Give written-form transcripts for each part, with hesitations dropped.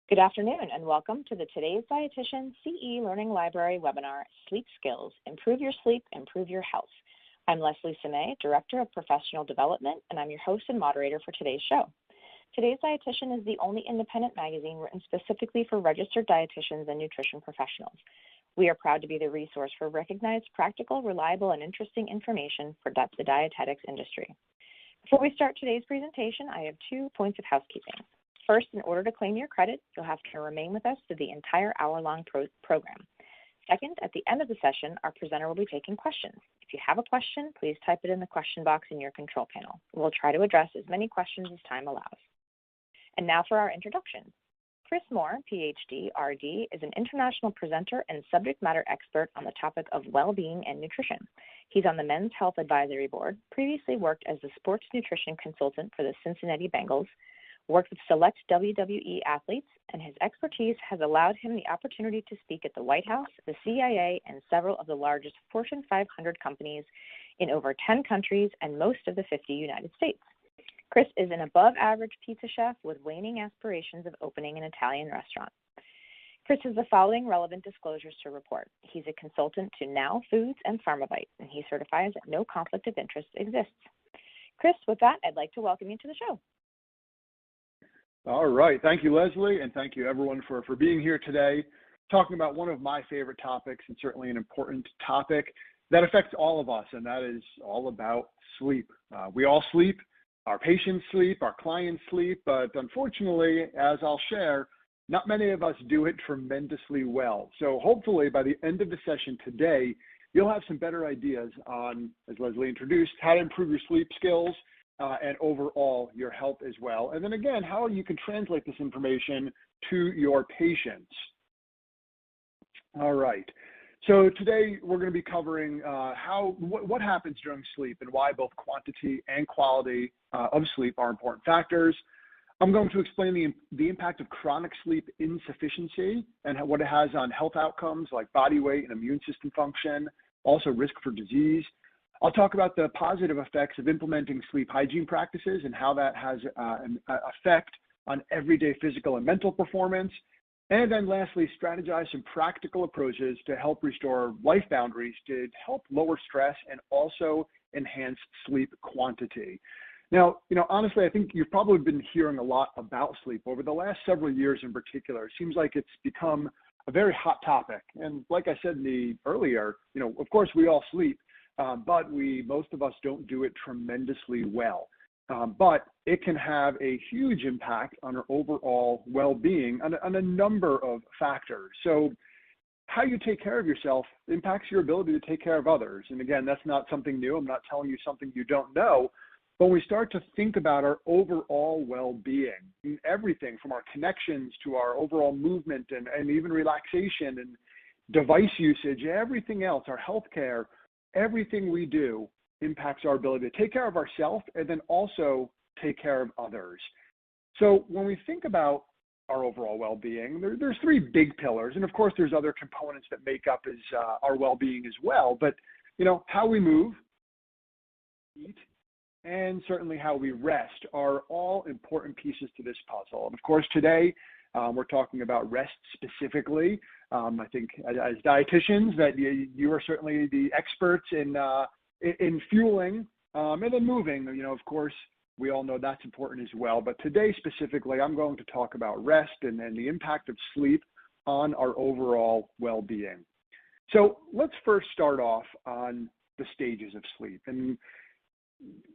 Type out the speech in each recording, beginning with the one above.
Good afternoon and welcome to the Today's Dietitian CE Learning Library webinar, Sleep Skills, Improve Your Sleep, Improve Your Health. I'm Leslie Simay, Director of Professional Development, and I'm your host and moderator for today's show. Today's Dietitian is the only independent magazine written specifically for registered dietitians and nutrition professionals. We are proud to be the resource for recognized, practical, reliable, and interesting information for the dietetics industry. Before we start today's presentation, I have 2 points of housekeeping. First, in order to claim your credit, you'll have to remain with us through the entire hour-long program. Second, at the end of the session, our presenter will be taking questions. If you have a question, please type it in the question box in your control panel. We'll try to address as many questions as time allows. And now for our introduction. Chris Mohr, PhD, RD, is an international presenter and subject matter expert on the topic of well-being and nutrition. He's on the Men's Health Advisory Board, previously worked as the sports nutrition consultant for the Cincinnati Bengals, worked with select WWE athletes, and his expertise has allowed him the opportunity to speak at the White House, the CIA, and several of the largest Fortune 500 companies in over 10 countries and most of the 50 United States. Chris is an above-average pizza chef with waning aspirations of opening an Italian restaurant. Chris has the following relevant disclosures to report. He's a consultant to Now Foods and PharmaBite, and he certifies that no conflict of interest exists. Chris, with that, I'd like to welcome you to the show. All right. Thank you, Leslie, and thank you, everyone, for being here today, talking about one of my favorite topics and certainly an important topic that affects all of us, and that is all about sleep. We all sleep. Our patients sleep. Our clients sleep. But unfortunately, as I'll share, not many of us do it tremendously well. So hopefully, by the end of the session today, you'll have some better ideas on, as Leslie introduced, how to improve your sleep skills, and overall your health as well. And then again, how you can translate this information to your patients. All right. So today we're going to be covering what happens during sleep and why both quantity and quality of sleep are important factors. I'm going to explain the impact of chronic sleep insufficiency and what it has on health outcomes like body weight and immune system function, also risk for disease. I'll talk about the positive effects of implementing sleep hygiene practices and how that has an effect on everyday physical and mental performance. And then lastly, strategize some practical approaches to help restore life boundaries to help lower stress and also enhance sleep quantity. Now, honestly, I think you've probably been hearing a lot about sleep over the last several years in particular. It seems like it's become a very hot topic. And like I said earlier, of course we all sleep. But most of us don't do it tremendously well. But it can have a huge impact on our overall well-being on a number of factors. So how you take care of yourself impacts your ability to take care of others. And again, that's not something new. I'm not telling you something you don't know. But when we start to think about our overall well-being, everything from our connections to our overall movement and even relaxation and device usage, everything else, our healthcare, everything we do impacts our ability to take care of ourselves and then also take care of others. So when we think about our overall well-being, there's 3 big pillars. And of course, there's other components that make up our well-being as well. But, how we move, eat, and certainly how we rest are all important pieces to this puzzle. And of course, today, we're talking about rest specifically. I think as dietitians that you are certainly the experts in fueling and then moving. Of course, we all know that's important as well. But today specifically, I'm going to talk about rest and the impact of sleep on our overall well-being. So let's first start off on the stages of sleep. And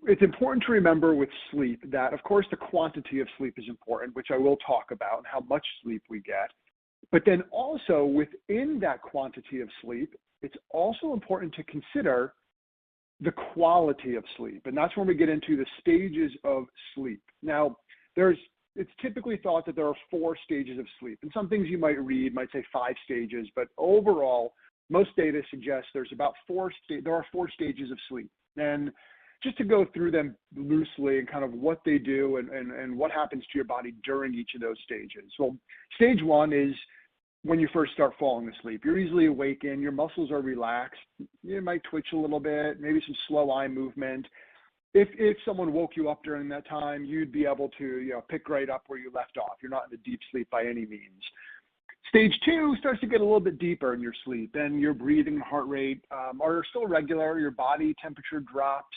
it's important to remember with sleep that, of course, the quantity of sleep is important, which I will talk about, and how much sleep we get. But then also within that quantity of sleep, it's also important to consider the quality of sleep. And that's when we get into the stages of sleep. Now, it's typically thought that there are 4 stages of sleep. And some things you might read might say 5 stages, but overall, most data suggests there are 4 stages of sleep. And just to go through them loosely and kind of what they do and what happens to your body during each of those stages. Well, stage 1 is when you first start falling asleep. You're easily awakened, your muscles are relaxed, you might twitch a little bit, maybe some slow eye movement. if someone woke you up during that time, you'd be able to, pick right up where you left off. You're not in a deep sleep by any means. Stage 2 starts to get a little bit deeper in your sleep, and your breathing and heart rate are still regular. Your body temperature drops.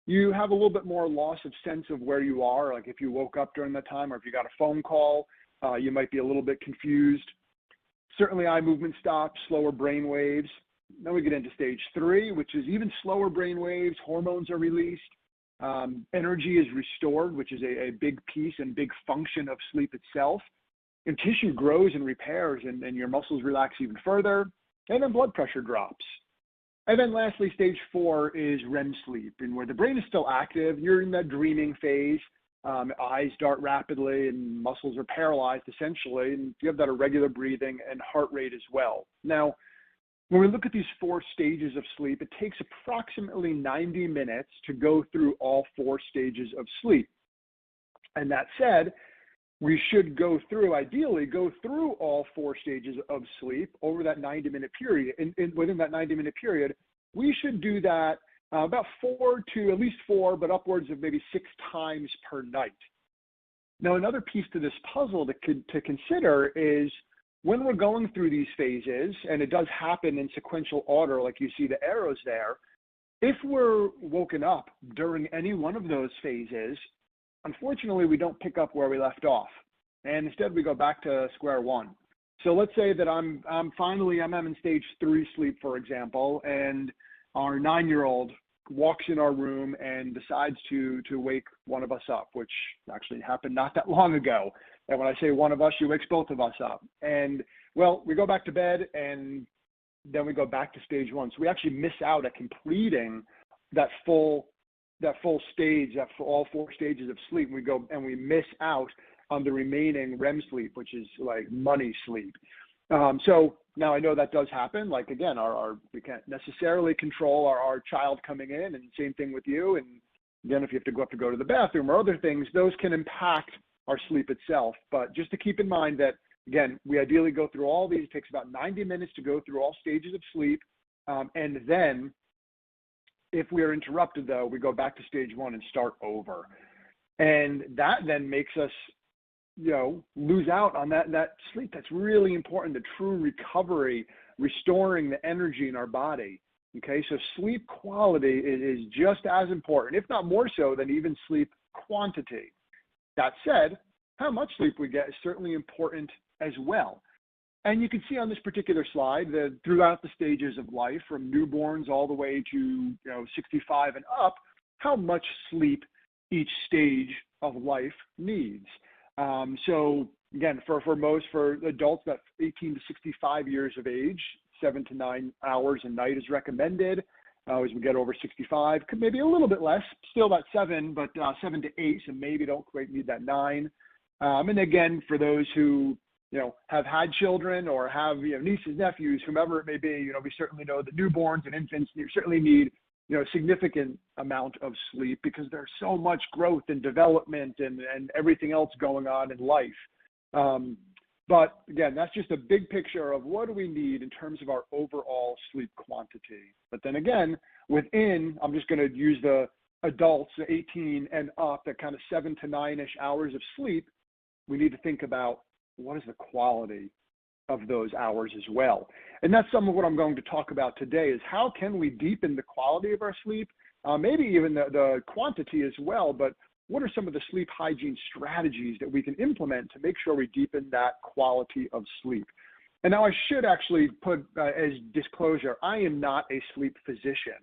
You have a little bit more loss of sense of where you are, like if you woke up during that time or if you got a phone call, you might be a little bit confused. Certainly eye movement stops, slower brain waves. Then we get into stage 3, which is even slower brain waves. Hormones are released. Energy is restored, which is a big piece and big function of sleep itself. And tissue grows and repairs, and your muscles relax even further. And then blood pressure drops. And then lastly, stage 4 is REM sleep, and where the brain is still active. You're in that dreaming phase. Eyes dart rapidly and muscles are paralyzed essentially, and you have that irregular breathing and heart rate as well. Now, when we look at these 4 stages of sleep, it takes approximately 90 minutes to go through all 4 stages of sleep. And that said, we should ideally go through all 4 stages of sleep over that 90-minute period. And within that 90-minute period, we should do that about at least 4, but upwards of maybe 6 times per night. Now, another piece to this puzzle to consider is when we're going through these phases, and it does happen in sequential order, like you see the arrows there, if we're woken up during any one of those phases, unfortunately, we don't pick up where we left off, and instead we go back to square one. So let's say that I'm in stage 3 sleep, for example, and our 9-year-old walks in our room and decides to wake one of us up, which actually happened not that long ago. And when I say one of us, she wakes both of us up. And well, we go back to bed and then we go back to stage 1. So we actually miss out at completing that full stage, for all 4 stages of sleep. We go and we miss out on the remaining REM sleep, which is like money sleep. So now I know that does happen. Like again, we can't necessarily control our child coming in, and same thing with you. And again, if you have to go to the bathroom or other things, those can impact our sleep itself. But just to keep in mind that, again, we ideally go through all these. It takes about 90 minutes to go through all stages of sleep. And then if we are interrupted, though, we go back to stage 1 and start over. And that then makes us, lose out on that sleep. That's really important, the true recovery, restoring the energy in our body. Okay, so sleep quality is just as important, if not more so, than even sleep quantity. That said, how much sleep we get is certainly important as well. And you can see on this particular slide that throughout the stages of life, from newborns all the way to 65 and up, how much sleep each stage of life needs. So again, for adults about 18 to 65 years of age, 7 to 9 hours a night is recommended. As we get over 65, could maybe a little bit less, still about 7, but 7 to 8, so maybe don't quite need that 9. And again, for those who have had children or have nieces, nephews, whomever it may be, we certainly know that newborns and infants certainly need a significant amount of sleep because there's so much growth and development and everything else going on in life. But again, that's just a big picture of what do we need in terms of our overall sleep quantity. But then again, I'm just going to use the adults, 18 and up, that kind of 7 to 9-ish hours of sleep. We need to think about what is the quality of those hours as well. And that's some of what I'm going to talk about today is how can we deepen the quality of our sleep, maybe even the quantity as well, but what are some of the sleep hygiene strategies that we can implement to make sure we deepen that quality of sleep? And now I should actually put as disclosure, I am not a sleep physician.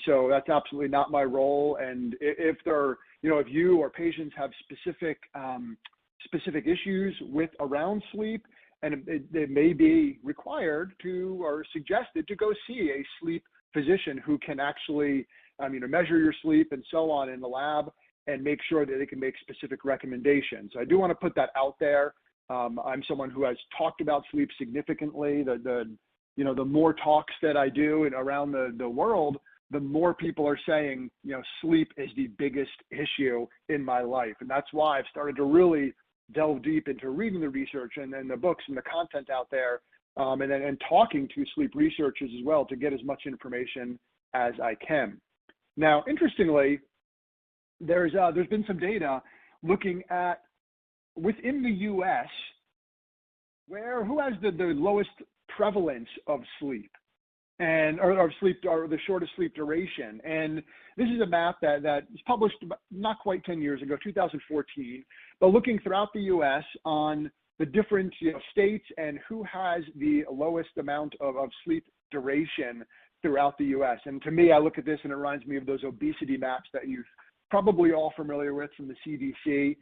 So that's absolutely not my role. And if you or patients have specific issues around sleep, and it may be required or suggested to go see a sleep physician who can actually measure your sleep and so on in the lab and make sure that they can make specific recommendations. So I do want to put that out there. I'm someone who has talked about sleep significantly. The more talks that I do around the world, the more people are saying, sleep is the biggest issue in my life. And that's why I've started to really delve deep into reading the research and the books and the content out there, and talking to sleep researchers as well to get as much information as I can. Now, interestingly, there's been some data looking at within the U.S. Who has the lowest prevalence of sleep or the shortest sleep duration. And this is a map that was published not quite 10 years ago, 2014, but looking throughout the U.S. on the different states and who has the lowest amount of sleep duration throughout the U.S. And to me, I look at this and it reminds me of those obesity maps that you've probably all familiar with from the CDC.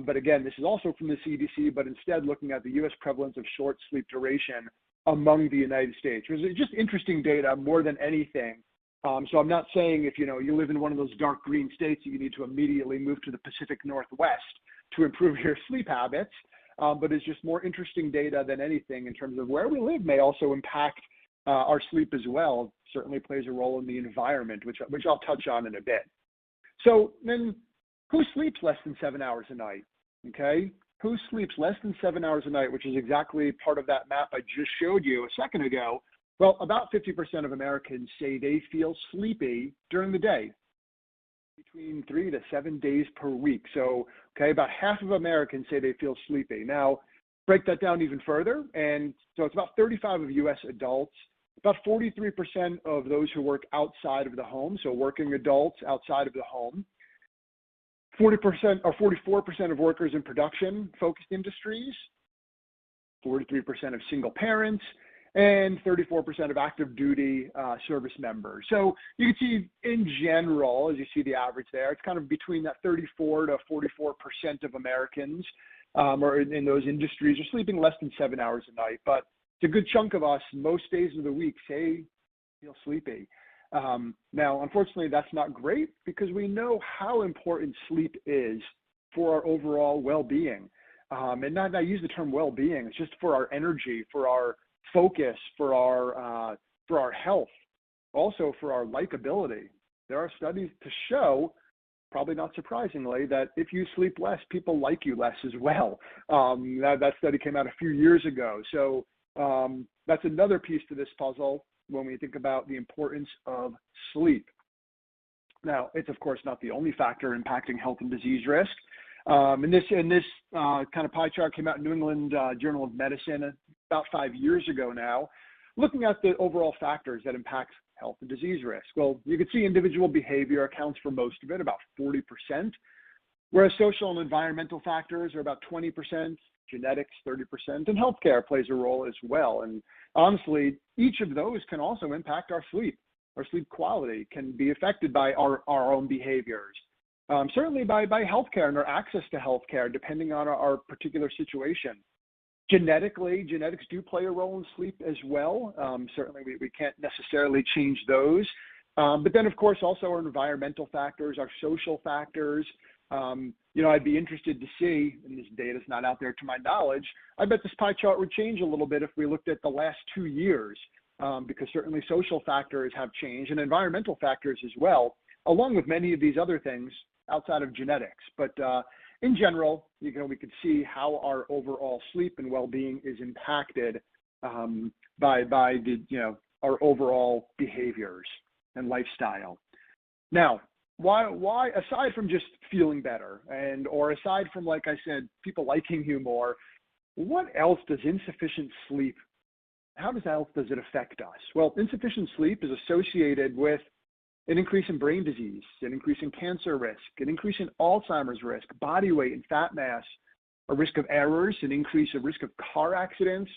But again, this is also from the CDC, but instead looking at the U.S. prevalence of short sleep duration among the United States. It was just interesting data more than anything. So I'm not saying if you live in one of those dark green states that you need to immediately move to the Pacific Northwest to improve your sleep habits, but it's just more interesting data than anything in terms of where we live may also impact our sleep as well. Certainly plays a role in the environment, which I'll touch on in a bit. So then, who sleeps less than 7 hours a night? Okay, who sleeps less than 7 hours a night, which is exactly part of that map I just showed you a second ago. Well, about 50% of Americans say they feel sleepy during the day, between 3 to 7 days per week. So, okay, about half of Americans say they feel sleepy. Now, break that down even further, and so it's about 35 of U.S. adults, about 43% of those who work outside of the home, so working adults outside of the home, 40% or 44% of workers in production-focused industries, 43% of single parents, and 34% of active duty service members. So you can see in general, as you see the average there, it's kind of between that 34 to 44% of Americans or in those industries are sleeping less than 7 hours a night. But it's a good chunk of us most days of the week say feel sleepy. Now, unfortunately, that's not great because we know how important sleep is for our overall well-being. And not use the term well-being, it's just for our energy, for our focus, for our health, also for our likability. There are studies to show, probably not surprisingly, that if you sleep less, people like you less as well. That study came out a few years ago. So that's another piece to this puzzle when we think about the importance of sleep. Now, it's of course not the only factor impacting health and disease risk. And this kind of pie chart came out in New England Journal of Medicine about 5 years ago now, looking at the overall factors that impact health and disease risk. Well, you can see individual behavior accounts for most of it, about 40%, whereas social and environmental factors are about 20%, genetics 30%, and healthcare plays a role as well. And honestly, each of those can also impact our sleep. Our sleep quality can be affected by our own behaviors. Certainly by healthcare and our access to healthcare, depending on our particular situation. Genetics do play a role in sleep as well. Certainly we can't necessarily change those. But then, of course, also our environmental factors, our social factors. I'd be interested to see, and this data's not out there to my knowledge, I bet this pie chart would change a little bit if we looked at the last 2 years, because certainly social factors have changed and environmental factors as well, along with many of these other things outside of genetics. But in general, we could see how our overall sleep and well-being is impacted by our overall behaviors and lifestyle. Now, why aside from just feeling better or aside from, like I said, people liking you more, what else does insufficient sleep, how does it affect us? Well, insufficient sleep is associated with an increase in brain disease, an increase in cancer risk, an increase in Alzheimer's risk, body weight and fat mass, a risk of errors, an increase in risk of car accidents,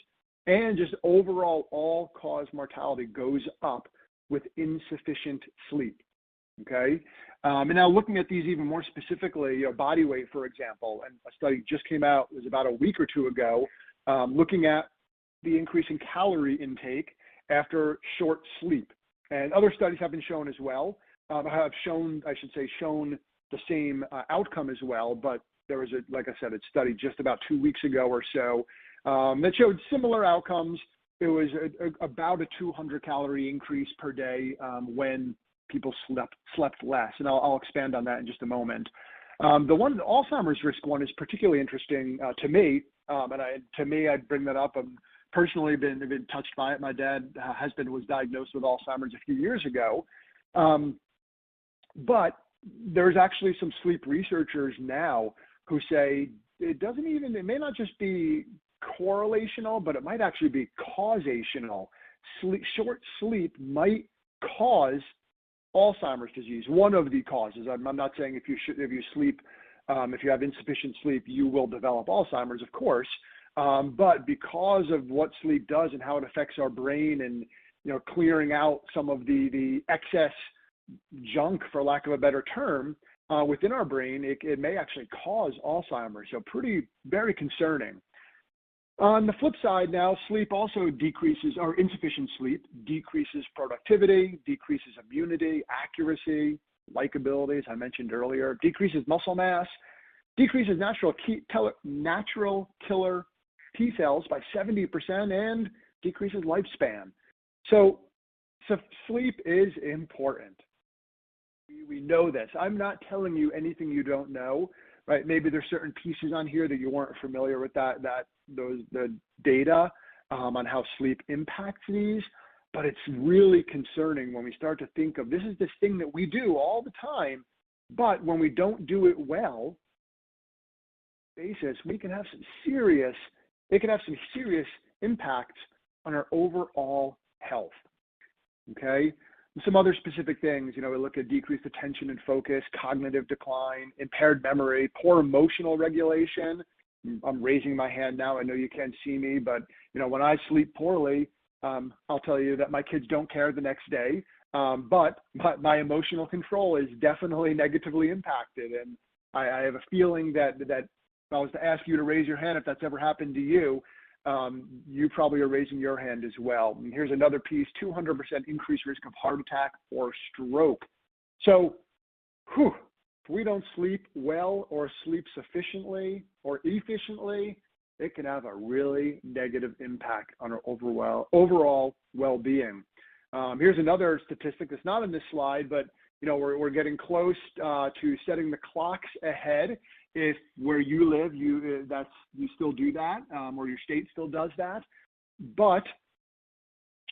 and just overall all-cause mortality goes up with insufficient sleep. Okay, and now looking at these even more specifically, body weight, for example, and a study just came out, it was about a week or two ago, looking at the increase in calorie intake after short sleep. And other studies have been shown as well, have shown the same outcome as well, but there was a study just about 2 weeks ago or so that showed similar outcomes. It was about a 200 calorie increase per day when people slept less, and I'll expand on that in just a moment. The Alzheimer's risk one is particularly interesting to me, and I bring that up. Personally been touched by it. My husband was diagnosed with Alzheimer's a few years ago. But there's actually some sleep researchers now who say it may not just be correlational, but it might actually be causational. Short sleep might cause Alzheimer's disease, one of the causes. I'm not saying if you have insufficient sleep, you will develop Alzheimer's, of course. But because of what sleep does and how it affects our brain and, clearing out some of the excess junk, for lack of a better term, within our brain, it may actually cause Alzheimer's. So very concerning. On the flip side now, sleep also decreases, or insufficient sleep decreases productivity, decreases immunity, accuracy, likability, as I mentioned earlier, decreases muscle mass, decreases natural killer T cells by 70%, and decreases lifespan. So sleep is important. We know this. I'm not telling you anything you don't know, right? Maybe there's certain pieces on here that you weren't familiar with the data on how sleep impacts these, but it's really concerning when we start to think of this thing that we do all the time, but when we don't do it well, it can have some serious impacts on our overall health. Okay. Some other specific things, we look at decreased attention and focus, cognitive decline, impaired memory, poor emotional regulation. I'm raising my hand now. I know you can't see me, but when I sleep poorly, I'll tell you that my kids don't care the next day. But my emotional control is definitely negatively impacted, and I have a feeling that if I was to ask you to raise your hand if that's ever happened to you, you probably are raising your hand as well. And here's another piece: 200% increased risk of heart attack or stroke. So, if we don't sleep well or sleep sufficiently or efficiently, it can have a really negative impact on our overall well-being. Here's another statistic that's not in this slide, but we're getting close to setting the clocks ahead. If where you live, you still do that, or your state still does that. But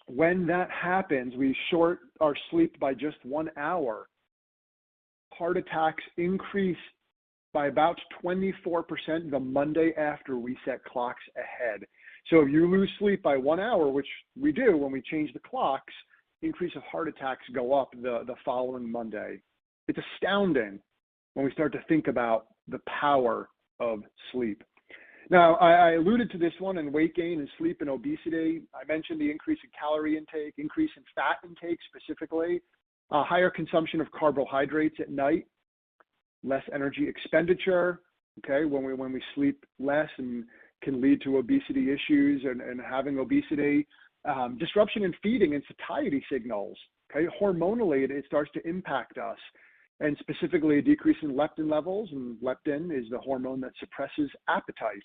when that happens, we short our sleep by just 1 hour. Heart attacks increase by about 24% the Monday after we set clocks ahead. So if you lose sleep by 1 hour, which we do when we change the clocks, increase of heart attacks go up the following Monday. It's astounding when we start to think about the power of sleep. Now, I alluded to this one in weight gain and sleep and obesity. I mentioned the increase in calorie intake, increase in fat intake specifically, higher consumption of carbohydrates at night, less energy expenditure, okay, when we sleep less, and can lead to obesity issues and having obesity, disruption in feeding and satiety signals, okay, hormonally it starts to impact us, and specifically a decrease in leptin levels, and leptin is the hormone that suppresses appetite.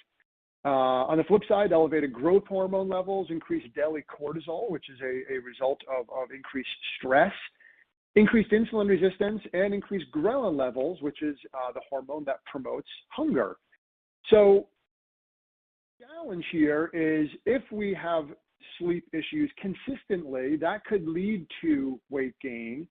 On the flip side, elevated growth hormone levels, increased daily cortisol, which is a result of increased stress, increased insulin resistance, and increased ghrelin levels, which is the hormone that promotes hunger. So the challenge here is if we have sleep issues consistently, that could lead to weight gain,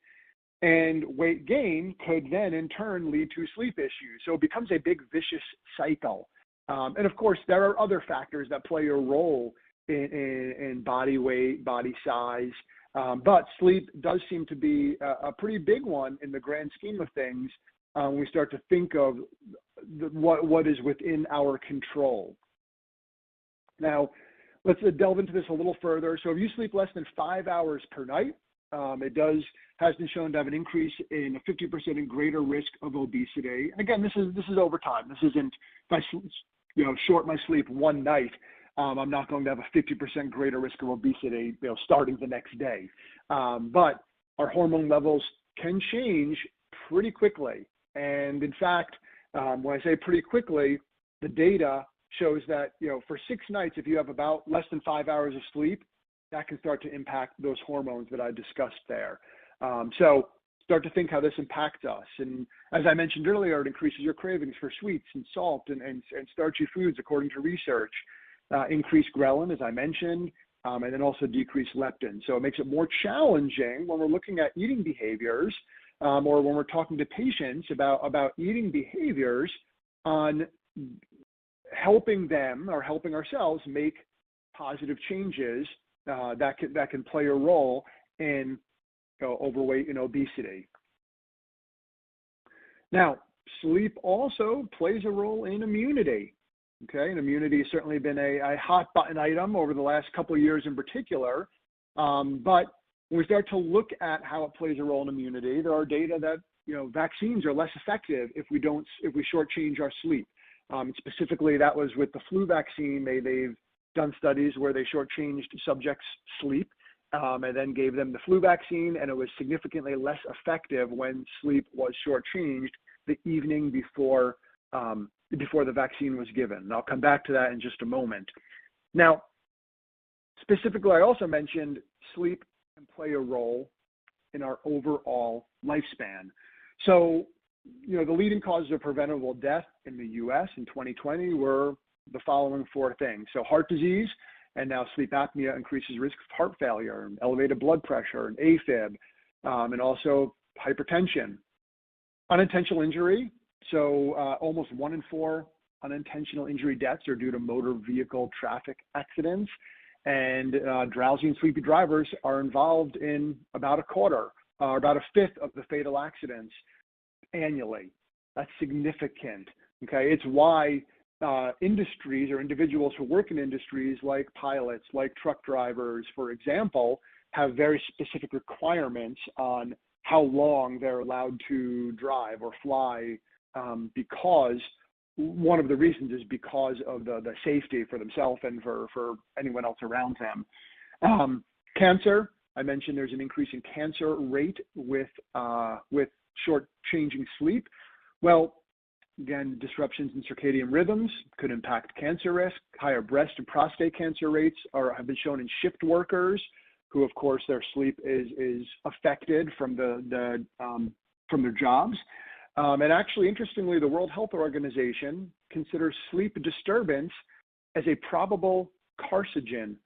and weight gain could then in turn lead to sleep issues. So it becomes a big vicious cycle. And of course, there are other factors that play a role in body weight, body size, but sleep does seem to be a pretty big one in the grand scheme of things when we start to think of what is within our control. Now, let's delve into this a little further. So if you sleep less than 5 hours per night, it has been shown to have an increase in a 50% and greater risk of obesity. And again, this is over time. This isn't if I short my sleep one night, I'm not going to have a 50% greater risk of obesity, starting the next day. But our hormone levels can change pretty quickly. And in fact, when I say pretty quickly, the data shows that, for 6 nights, if you have about less than 5 hours of sleep, that can start to impact those hormones that I discussed there. So start to think how this impacts us. And as I mentioned earlier, it increases your cravings for sweets and salt and starchy foods, according to research. Increased ghrelin, as I mentioned, and then also decreased leptin. So it makes it more challenging when we're looking at eating behaviors or when we're talking to patients about eating behaviors, on helping them or helping ourselves make positive changes that can play a role in overweight and obesity. Now, sleep also plays a role in immunity. Okay, and immunity has certainly been a hot button item over the last couple of years in particular. But when we start to look at how it plays a role in immunity, there are data that vaccines are less effective if we shortchange our sleep. Specifically, that was with the flu vaccine. They've done studies where they shortchanged subjects' sleep and then gave them the flu vaccine, and it was significantly less effective when sleep was shortchanged the evening before the vaccine was given. And I'll come back to that in just a moment. Now, specifically, I also mentioned sleep can play a role in our overall lifespan. So, the leading causes of preventable death in the U.S. in 2020 were the following four things. So heart disease, and now sleep apnea increases risk of heart failure, and elevated blood pressure, and AFib, and also hypertension. Unintentional injury. So almost 1 in 4 unintentional injury deaths are due to motor vehicle traffic accidents. And drowsy and sleepy drivers are involved in about a quarter, or about a fifth of the fatal accidents annually. That's significant. Okay, it's why industries or individuals who work in industries like pilots, like truck drivers, for example, have very specific requirements on how long they're allowed to drive or fly, because one of the reasons is because of the safety for themselves and for anyone else around them. Cancer, I mentioned there's an increase in cancer rate with short-changing sleep. Well, again, disruptions in circadian rhythms could impact cancer risk. Higher breast and prostate cancer rates have been shown in shift workers, who, of course, their sleep is affected from from their jobs. And actually, interestingly, the World Health Organization considers sleep disturbance as a probable carcinogen,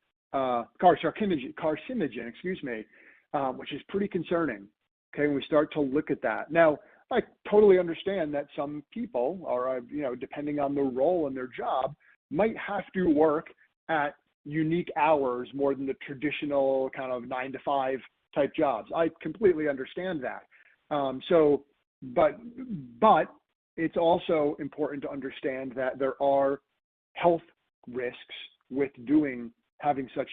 which is pretty concerning. Okay, when we start to look at that. Now, I totally understand that some people are, depending on their role and their job, might have to work at unique hours more than the traditional kind of 9 to 5 type jobs. I completely understand that. But it's also important to understand that there are health risks with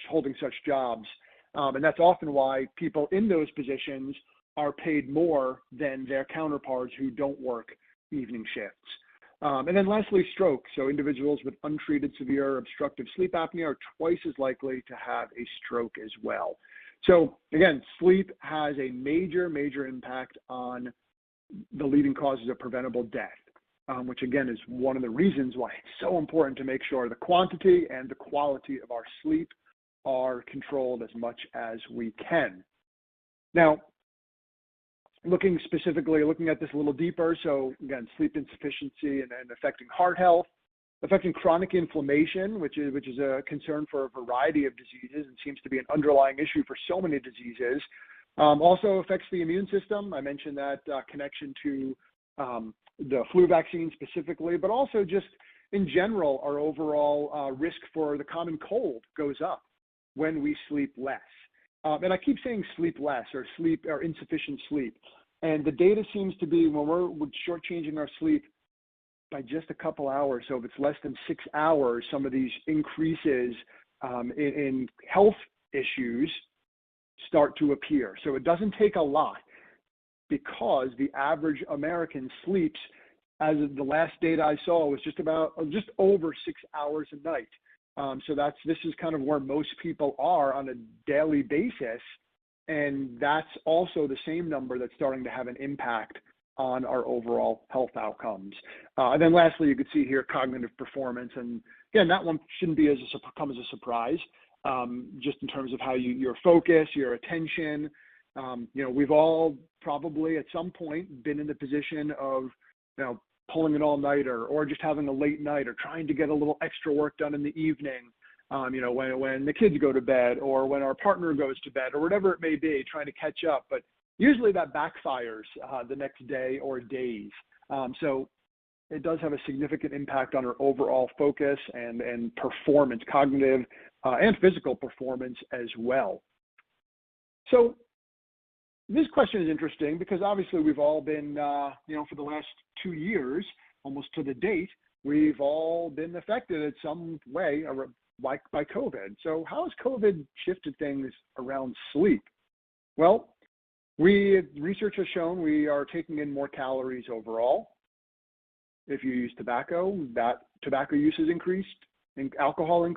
holding such jobs. And that's often why people in those positions are paid more than their counterparts who don't work evening shifts. And then lastly, stroke. So individuals with untreated severe obstructive sleep apnea are twice as likely to have a stroke as well. So again, sleep has a major, major impact on the leading causes of preventable death, which again is one of the reasons why it's so important to make sure the quantity and the quality of our sleep are controlled as much as we can. Now, looking at this a little deeper, so again, sleep insufficiency and affecting heart health, affecting chronic inflammation, which is a concern for a variety of diseases and seems to be an underlying issue for so many diseases. Also affects the immune system. I mentioned that connection to the flu vaccine specifically, but also just in general, our overall risk for the common cold goes up when we sleep less. And I keep saying sleep less or insufficient sleep. And the data seems to be when we're shortchanging our sleep by just a couple hours. So if it's less than 6 hours, some of these increases in health issues start to appear. So it doesn't take a lot, because the average American sleeps, as of the last data I saw, was just over 6 hours a night. So this is kind of where most people are on a daily basis, and that's also the same number that's starting to have an impact on our overall health outcomes. And then lastly, you can see here cognitive performance, and again, that one shouldn't come as a surprise, just in terms of how your focus, your attention. We've all probably at some point been in the position of, pulling an all-nighter or just having a late night or trying to get a little extra work done in the evening, when the kids go to bed or when our partner goes to bed or whatever it may be, trying to catch up. But usually that backfires the next day or days. So it does have a significant impact on our overall focus and performance, cognitive and physical performance as well. So this question is interesting because obviously we've all been, for the last 2 years, almost to the date, we've all been affected in some way by COVID. So how has COVID shifted things around sleep? Well, research has shown we are taking in more calories overall. If you use tobacco, that tobacco use has increased, and alcohol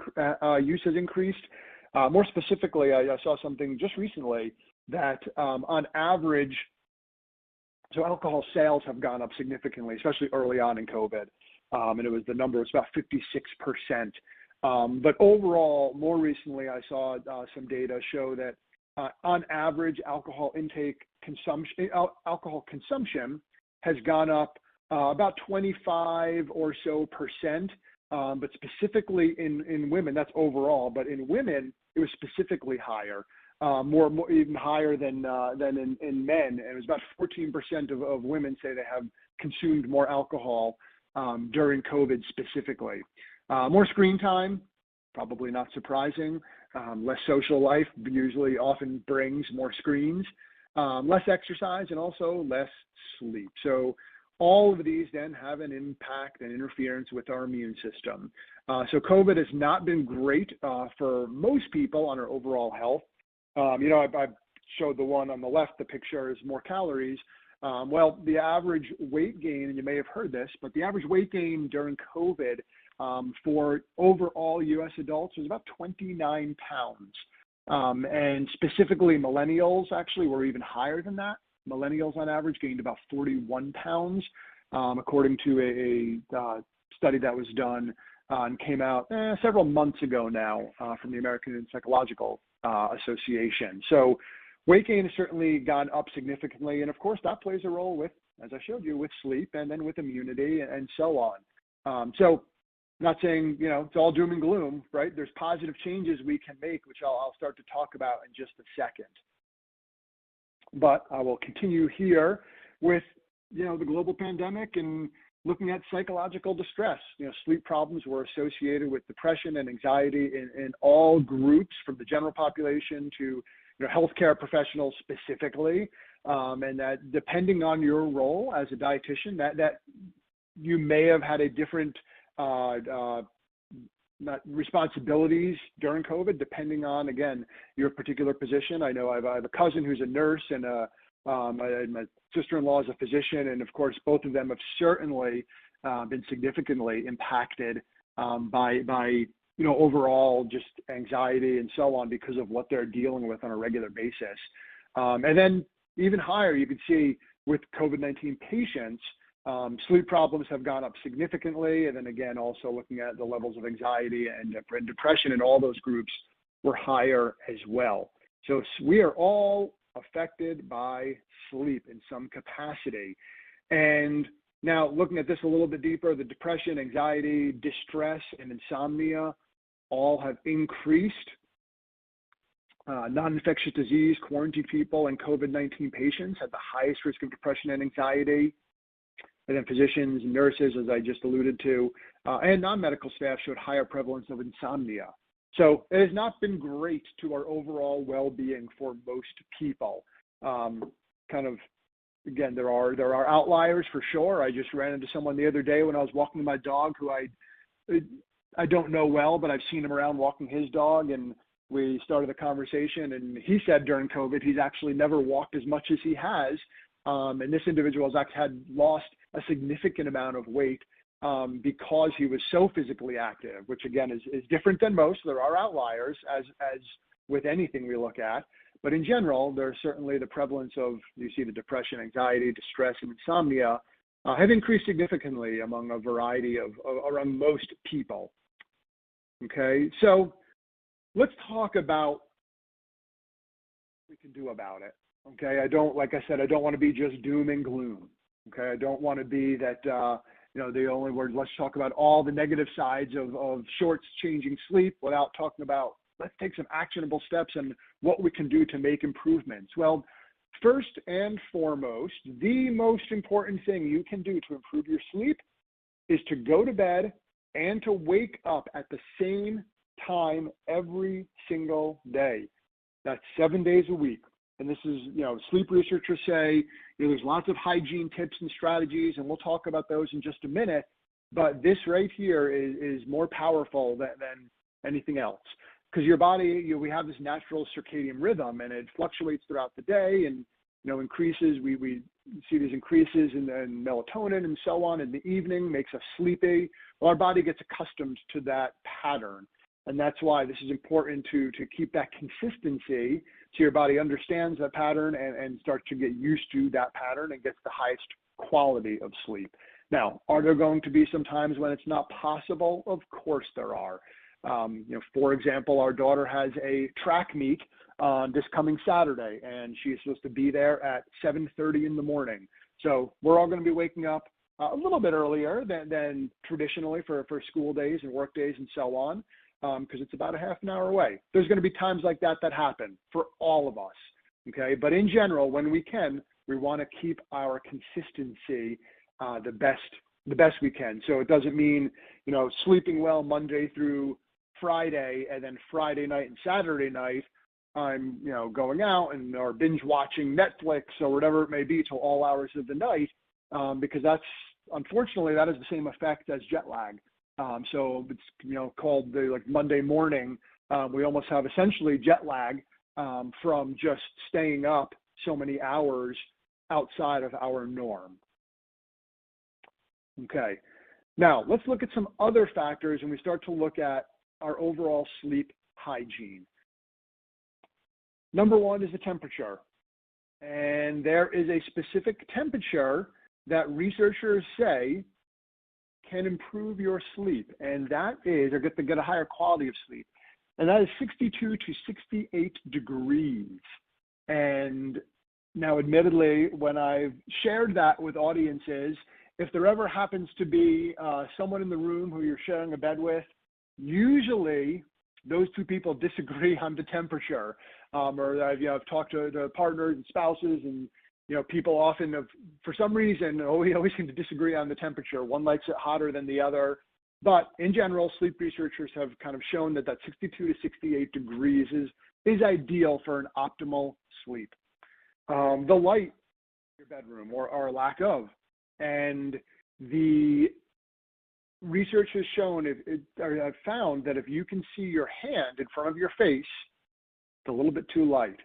use has increased. More specifically, I saw something just recently that on average, so alcohol sales have gone up significantly, especially early on in COVID. And the number was about 56%. But overall, more recently, I saw some data show that on average, alcohol consumption has gone up about 25 or so percent. But specifically in women, that's overall. But in women, it was specifically higher, more even higher than in men. And it was about 14% of women say they have consumed more alcohol during COVID specifically. More screen time, probably not surprising. Less social life usually often brings more screens. Less exercise and also less sleep. So all of these then have an impact and interference with our immune system. So COVID has not been great for most people on our overall health. I showed the one on the left, the picture is more calories. Well, the average weight gain, and you may have heard this, but the average weight gain during COVID for overall U.S. adults was about 29 pounds. And specifically millennials actually were even higher than that. Millennials on average gained about 41 pounds, according to a study that was done and came out several months ago now from the American Psychological Association. So weight gain has certainly gone up significantly. And of course, that plays a role with, as I showed you, with sleep and then with immunity and so on. So not saying, it's all doom and gloom, right? There's positive changes we can make, which I'll start to talk about in just a second. But I will continue here with, the global pandemic and looking at psychological distress. Sleep problems were associated with depression and anxiety in all groups, from the general population to healthcare professionals specifically, and that depending on your role as a dietitian, that you may have had a different responsibilities during COVID, depending on, again, your particular position. I know I have a cousin who's a nurse, and my sister-in-law is a physician, and of course, both of them have certainly been significantly impacted by overall just anxiety and so on because of what they're dealing with on a regular basis. And then even higher, you can see with COVID-19 patients, sleep problems have gone up significantly. And then again, also looking at the levels of anxiety and depression in all those groups were higher as well. So we are all affected by sleep in some capacity. And now looking at this a little bit deeper, the depression, anxiety, distress, and insomnia all have increased. Non-infectious disease, quarantined people, and COVID-19 patients had the highest risk of depression and anxiety. And then physicians and nurses, as I just alluded to, and non-medical staff showed higher prevalence of insomnia. So it has not been great to our overall well-being for most people. Again, there are outliers for sure. I just ran into someone the other day when I was walking my dog who I don't know well, but I've seen him around walking his dog, and we started a conversation, and he said during COVID he's actually never walked as much as he has. And this individual has actually had lost a significant amount of weight because he was so physically active, which again is different than most. There are outliers as with anything we look at, but in general, there's certainly the prevalence of, you see the depression, anxiety, distress, and insomnia have increased significantly among a variety of around most people. Okay, so let's talk about what we can do about it. Okay, like I said, I don't want to be just doom and gloom. Okay, I don't want to be that, the only word, let's talk about all the negative sides of changing sleep without talking about, let's take some actionable steps and what we can do to make improvements. Well, First and foremost, the most important thing you can do to improve your sleep is to go to bed and to wake up at the same time every single day. That's 7 days a week. And this is, sleep researchers say, there's lots of hygiene tips and strategies, and we'll talk about those in just a minute. But this right here is more powerful than anything else. Because your body, we have this natural circadian rhythm, and it fluctuates throughout the day and, increases. We see these increases in melatonin and so on in the evening, makes us sleepy. Well, our body gets accustomed to that pattern. And that's why this is important to keep that consistency so your body understands that pattern and starts to get used to that pattern and gets the highest quality of sleep. Now, are there going to be some times when it's not possible? Of course there are. For example, our daughter has a track meet this coming Saturday, and she's supposed to be there at 7:30 in the morning. So we're all going to be waking up a little bit earlier than traditionally for school days and work days and so on, because it's about a half an hour away. There's going to be times like that happen for all of us, okay? But in general, when we can, we want to keep our consistency the best we can. So it doesn't mean, sleeping well Monday through Friday, and then Friday night and Saturday night, I'm, going out or binge watching Netflix or whatever it may be till all hours of the night, because unfortunately, that has the same effect as jet lag. So it's, called the Monday morning. We almost have essentially jet lag from just staying up so many hours outside of our norm. Okay. Now, let's look at some other factors, and we start to look at our overall sleep hygiene. Number one is the temperature. And there is a specific temperature that researchers say can improve your sleep, and that is, or get a higher quality of sleep, and that is 62 to 68 degrees. And now, admittedly, when I've shared that with audiences, if there ever happens to be someone in the room who you're sharing a bed with, usually those two people disagree on the temperature. Or I've talked to partners and spouses, and people often for some reason, we always seem to disagree on the temperature. One likes it hotter than the other. But in general, sleep researchers have kind of shown that 62 to 68 degrees is ideal for an optimal sleep. The light in your bedroom or lack of. And the research has shown, I've found that if you can see your hand in front of your face, it's a little bit too light.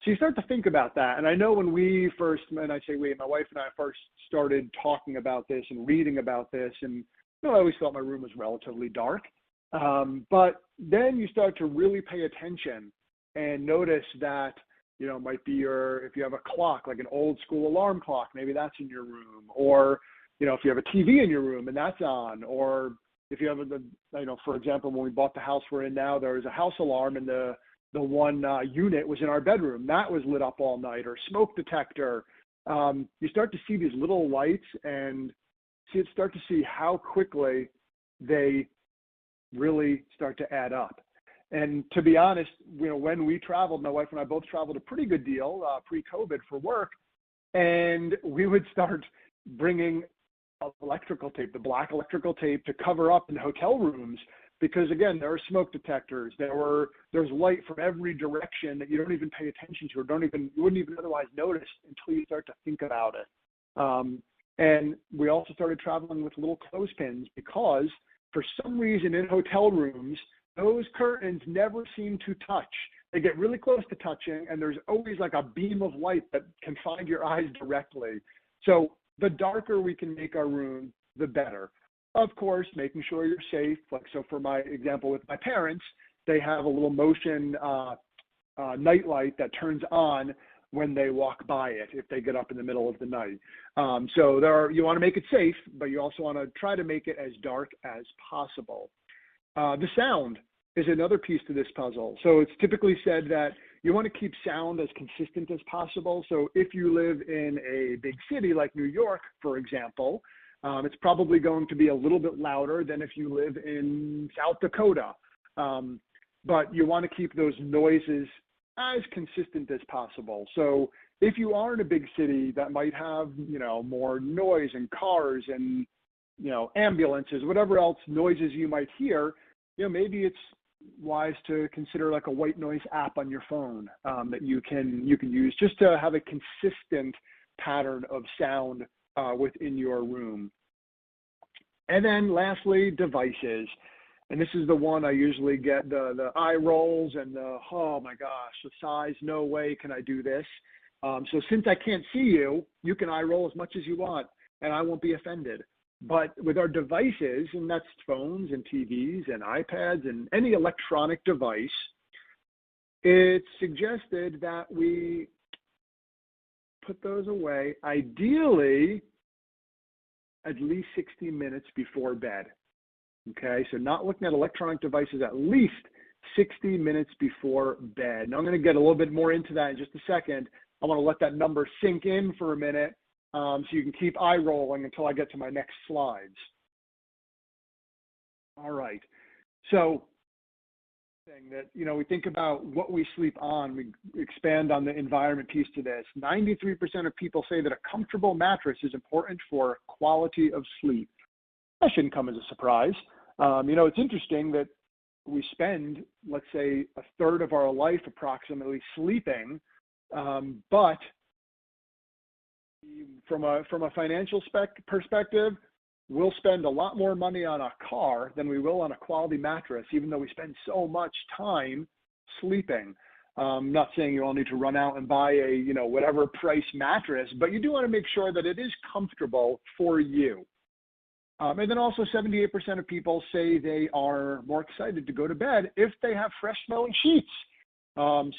So you start to think about that. And I know when my wife and I first started talking about this and reading about this, and I always felt my room was relatively dark. But then you start to really pay attention and notice that, might be if you have a clock, like an old school alarm clock, maybe that's in your room, or, if you have a TV in your room and that's on, or if you have for example, when we bought the house we're in now, there was a house alarm and the one unit was in our bedroom. That was lit up all night, or smoke detector. You start to see these little lights and start to see how quickly they really start to add up. And to be honest, when we traveled, my wife and I both traveled a pretty good deal pre-COVID for work, and we would start bringing electrical tape, the black electrical tape, to cover up in hotel rooms, because again, there are smoke detectors. There's light from every direction that you don't even pay attention to, or you wouldn't even otherwise notice until you start to think about it. And we also started traveling with little clothespins, because for some reason in hotel rooms, those curtains never seem to touch. They get really close to touching, and there's always like a beam of light that can find your eyes directly. So the darker we can make our room, the better. Of course, making sure you're safe. So for my example with my parents, they have a little motion night light that turns on when they walk by it, if they get up in the middle of the night. So you want to make it safe, but you also want to try to make it as dark as possible. The sound is another piece to this puzzle. So it's typically said that you want to keep sound as consistent as possible. So if you live in a big city like New York, for example, it's probably going to be a little bit louder than if you live in South Dakota. But you want to keep those noises as consistent as possible. So if you are in a big city that might have, more noise and cars and, ambulances, whatever else noises you might hear, maybe it's wise to consider like a white noise app on your phone that you can use just to have a consistent pattern of sound within your room. And then lastly, devices. And this is the one I usually get the eye rolls and the, oh my gosh, the size, no way can I do this. So since I can't see you, you can eye roll as much as you want and I won't be offended. But with our devices, and that's phones and TVs and iPads and any electronic device, it's suggested that we put those away, ideally at least 60 minutes before bed. Okay, so not looking at electronic devices at least 60 minutes before bed. Now I'm going to get a little bit more into that in just a second. I want to let that number sink in for a minute so you can keep eye rolling until I get to my next slides. All right, so that, we think about what we sleep on, we expand on the environment piece to this. 93% of people say that a comfortable mattress is important for quality of sleep. That shouldn't come as a surprise. It's interesting that we spend, let's say, a third of our life approximately sleeping, but from a financial perspective, we'll spend a lot more money on a car than we will on a quality mattress, even though we spend so much time sleeping. I'm not saying you all need to run out and buy a, whatever price mattress, but you do want to make sure that it is comfortable for you. And then also 78% of people say they are more excited to go to bed if they have fresh smelling sheets. In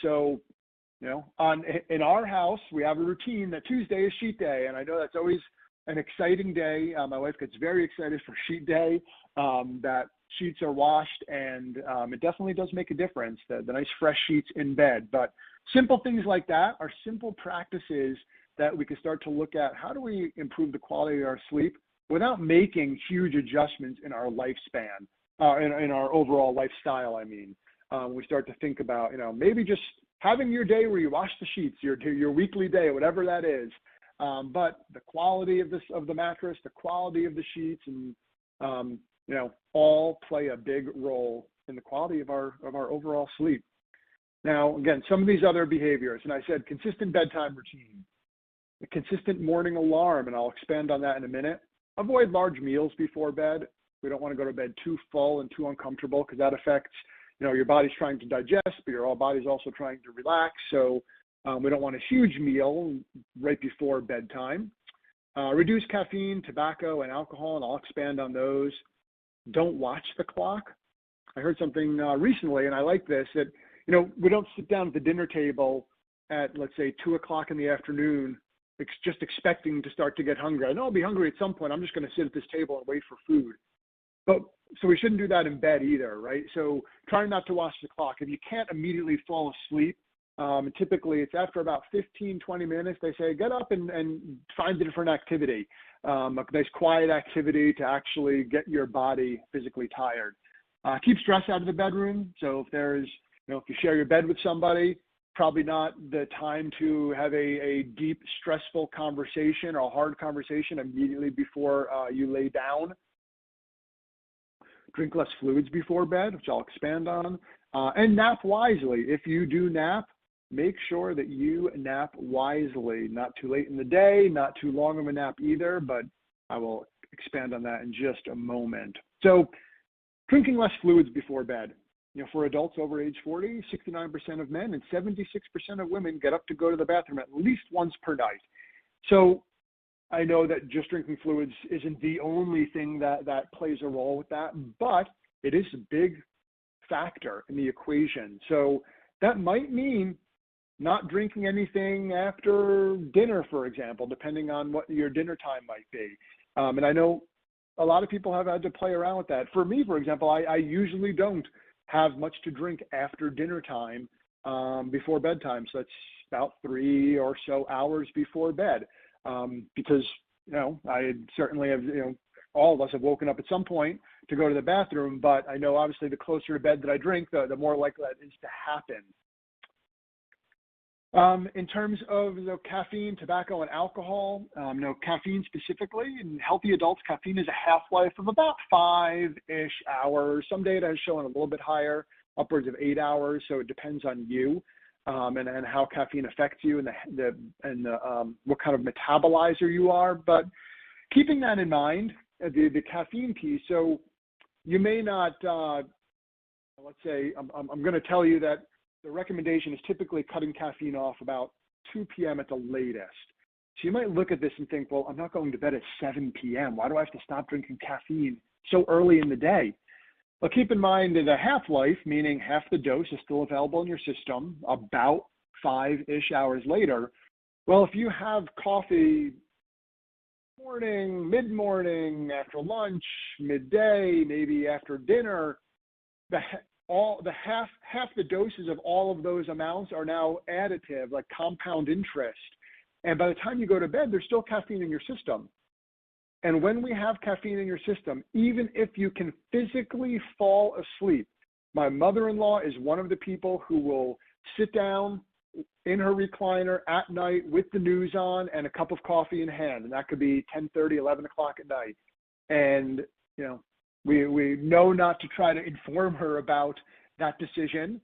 our house, we have a routine that Tuesday is sheet day. And I know that's always an exciting day. My wife gets very excited for sheet day, that sheets are washed, and it definitely does make a difference, the nice fresh sheets in bed. But simple things like that are simple practices that we can start to look at. How do we improve the quality of our sleep without making huge adjustments in our lifespan, in our overall lifestyle, we start to think about, maybe just having your day where you wash the sheets, your weekly day, whatever that is. But the quality of the mattress, the quality of the sheets, and, all play a big role in the quality of our overall sleep. Now, again, some of these other behaviors, and I said consistent bedtime routine, a consistent morning alarm, and I'll expand on that in a minute. Avoid large meals before bed. We don't want to go to bed too full and too uncomfortable because that affects, your body's trying to digest, but your body's also trying to relax. So we don't want a huge meal right before bedtime. Reduce caffeine, tobacco, and alcohol, and I'll expand on those. Don't watch the clock. I heard something recently, and I like this, that, we don't sit down at the dinner table at, let's say, 2 o'clock in the afternoon just expecting to start to get hungry. I know I'll be hungry at some point. I'm just going to sit at this table and wait for food. But so we shouldn't do that in bed either, right? So trying not to watch the clock. If you can't immediately fall asleep, typically it's after about 15, 20 minutes, they say, get up and find a different activity, a nice quiet activity to actually get your body physically tired. Keep stress out of the bedroom. So if there's, if you share your bed with somebody, probably not the time to have a deep, stressful conversation or a hard conversation immediately before you lay down. Drink less fluids before bed, which I'll expand on. And nap wisely. If you do nap, make sure that you nap wisely. Not too late in the day, not too long of a nap either, but I will expand on that in just a moment. So drinking less fluids before bed. For adults over age 40, 69% of men and 76% of women get up to go to the bathroom at least once per night. So I know that just drinking fluids isn't the only thing that plays a role with that, but it is a big factor in the equation. So that might mean not drinking anything after dinner, for example, depending on what your dinner time might be. And I know a lot of people have had to play around with that. For me, for example, I usually don't have much to drink after dinner time before bedtime. So that's about 3 or so hours before bed. Because, I certainly have, all of us have woken up at some point to go to the bathroom, but I know obviously the closer to bed that I drink, the more likely that is to happen. In terms of the caffeine, tobacco, and alcohol, caffeine specifically, in healthy adults, caffeine is a half-life of about 5-ish hours. Some data has shown a little bit higher, upwards of 8 hours, so it depends on you and how caffeine affects you and what kind of metabolizer you are. But keeping that in mind, the caffeine piece, so you may not, let's say, I'm going to tell you that the recommendation is typically cutting caffeine off about 2 p.m. at the latest. So you might look at this and think, well, I'm not going to bed at 7 p.m. Why do I have to stop drinking caffeine so early in the day? Well, keep in mind that a half-life, meaning half the dose is still available in your system about 5-ish hours later. Well, if you have coffee morning, mid-morning, after lunch, midday, maybe after dinner, half the doses of all of those amounts are now additive, like compound interest. And by the time you go to bed, there's still caffeine in your system. And when we have caffeine in your system, even if you can physically fall asleep, my mother-in-law is one of the people who will sit down in her recliner at night with the news on and a cup of coffee in hand. And that could be 10:30, 11 o'clock at night. And, we know not to try to inform her about that decision.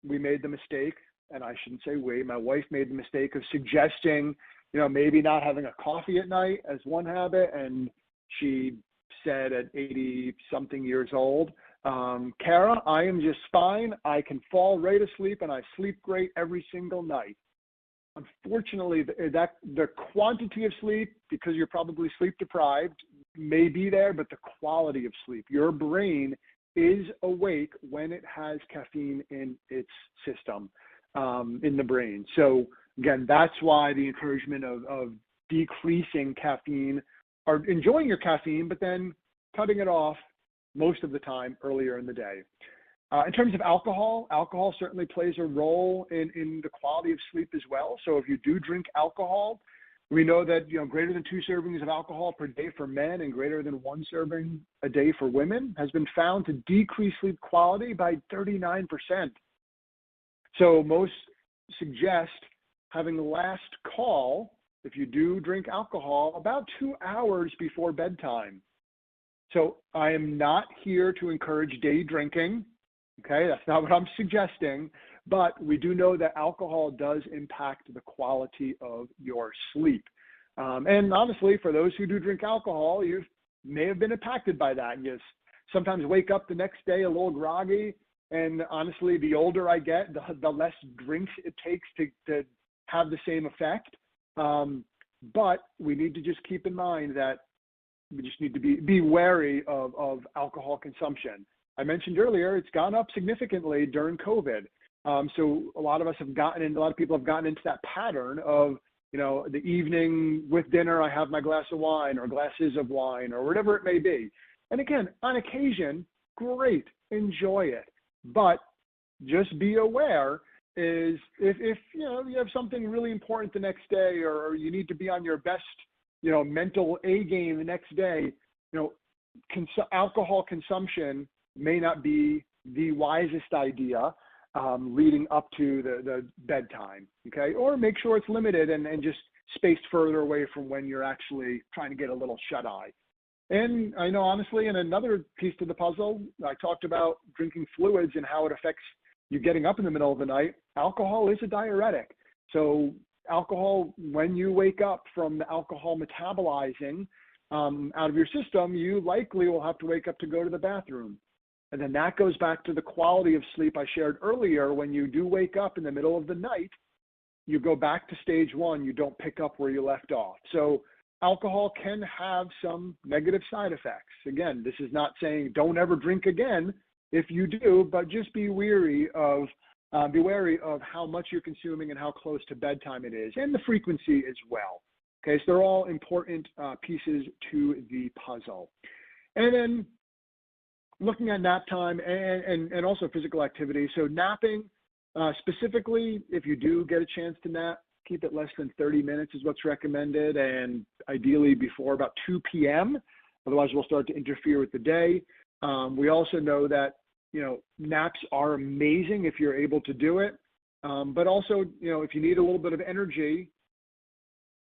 We made the mistake, and I shouldn't say we, my wife made the mistake of suggesting, maybe not having a coffee at night as one habit. And she said at 80-something years old, Kara, I am just fine. I can fall right asleep, and I sleep great every single night. Unfortunately, the quantity of sleep, because you're probably sleep deprived, may be there, but the quality of sleep, your brain is awake when it has caffeine in its system, in the brain. So again, that's why the encouragement of decreasing caffeine or enjoying your caffeine, but then cutting it off most of the time earlier in the day. In terms of alcohol certainly plays a role in the quality of sleep as well. So if you do drink alcohol, we know that greater than 2 servings of alcohol per day for men and greater than 1 serving a day for women has been found to decrease sleep quality by 39%. So most suggest having the last call, if you do drink alcohol, about 2 hours before bedtime. So I am not here to encourage day drinking. Okay, that's not what I'm suggesting, but we do know that alcohol does impact the quality of your sleep. And honestly, for those who do drink alcohol, you may have been impacted by that. You sometimes wake up the next day a little groggy, and honestly, the older I get, the less drinks it takes to have the same effect. But we need to just keep in mind that we just need to be wary of alcohol consumption. I mentioned earlier, it's gone up significantly during COVID. So a lot of people have gotten into that pattern of, the evening with dinner, I have my glass of wine or glasses of wine or whatever it may be. And again, on occasion, great, enjoy it. But just be aware is if you have something really important the next day, or you need to be on your best, mental A game the next day, alcohol consumption may not be the wisest idea leading up to the bedtime, okay? Or make sure it's limited and just spaced further away from when you're actually trying to get a little shut-eye. And I know, honestly, in another piece to the puzzle, I talked about drinking fluids and how it affects you getting up in the middle of the night. Alcohol is a diuretic. So alcohol, when you wake up from the alcohol metabolizing out of your system, you likely will have to wake up to go to the bathroom. And then that goes back to the quality of sleep I shared earlier. When you do wake up in the middle of the night, you go back to stage 1, you don't pick up where you left off. So alcohol can have some negative side effects. Again, this is not saying don't ever drink again if you do, but just be wary of how much you're consuming and how close to bedtime it is, and the frequency as well. Okay, so they're all important pieces to the puzzle. And then looking at nap time and also physical activity. So napping, specifically, if you do get a chance to nap, keep it less than 30 minutes is what's recommended, and ideally before about 2 p.m. Otherwise, we'll start to interfere with the day. We also know that, naps are amazing if you're able to do it. But also, if you need a little bit of energy,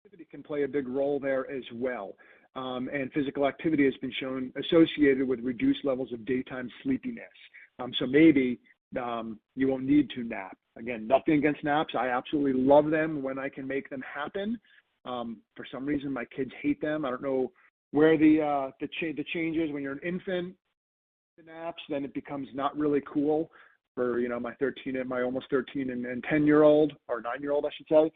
activity can play a big role there as well. And physical activity has been shown associated with reduced levels of daytime sleepiness. So maybe you won't need to nap. Again, nothing against naps. I absolutely love them when I can make them happen. For some reason, my kids hate them. I don't know where the change is. When you're an infant, the naps, then it becomes not really cool for my almost 13 and 10-year-old, or 9-year-old, I should say.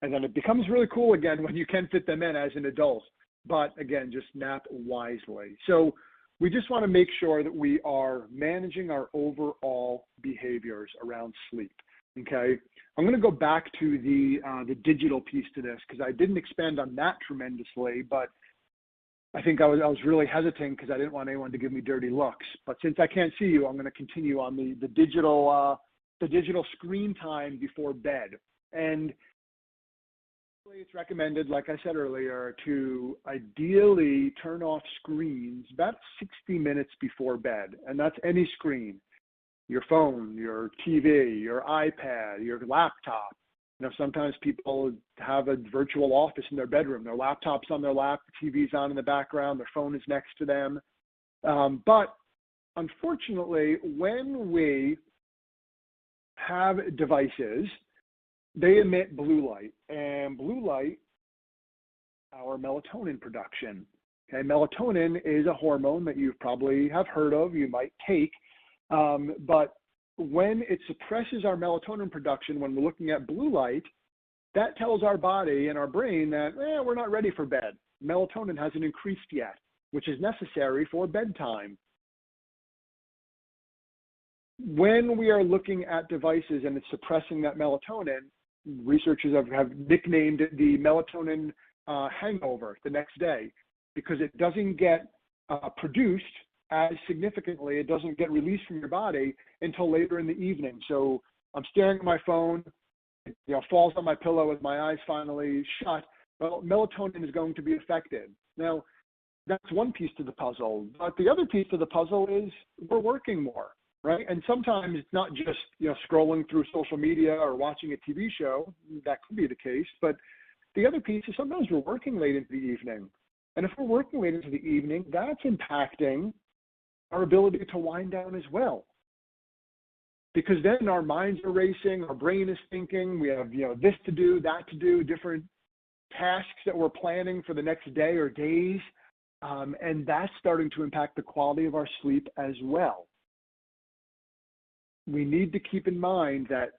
And then it becomes really cool again when you can fit them in as an adult. But again, just nap wisely. So we just want to make sure that we are managing our overall behaviors around sleep. Okay, I'm going to go back to the digital piece to this, because I didn't expand on that tremendously, but I think I was really hesitant because I didn't want anyone to give me dirty looks. But since I can't see you, I'm going to continue on the digital screen time before bed. And it's recommended, like I said earlier, to ideally turn off screens about 60 minutes before bed, and that's any screen. Your phone, your TV, your iPad, your laptop. Sometimes people have a virtual office in their bedroom. Their laptop's on their lap, the TV's on in the background, their phone is next to them. But unfortunately, when we have devices, they emit blue light, and blue light, our melatonin production. Okay, melatonin is a hormone that you probably have heard of, you might take, but when it suppresses our melatonin production when we're looking at blue light, that tells our body and our brain that we're not ready for bed. Melatonin hasn't increased yet, which is necessary for bedtime. When we are looking at devices and it's suppressing that melatonin, researchers have nicknamed it the melatonin hangover the next day, because it doesn't get produced as significantly, it doesn't get released from your body until later in the evening. So I'm staring at my phone, it falls on my pillow with my eyes finally shut. Well, melatonin is going to be affected. Now, that's one piece to the puzzle, but the other piece to the puzzle is we're working more, right? And sometimes it's not just scrolling through social media or watching a TV show. That could be the case, but the other piece is sometimes we're working late into the evening. And if we're working late into the evening, that's impacting our ability to wind down as well. Because then our minds are racing, our brain is thinking, we have this to do, that to do, different tasks that we're planning for the next day or days, and that's starting to impact the quality of our sleep as well. We need to keep in mind that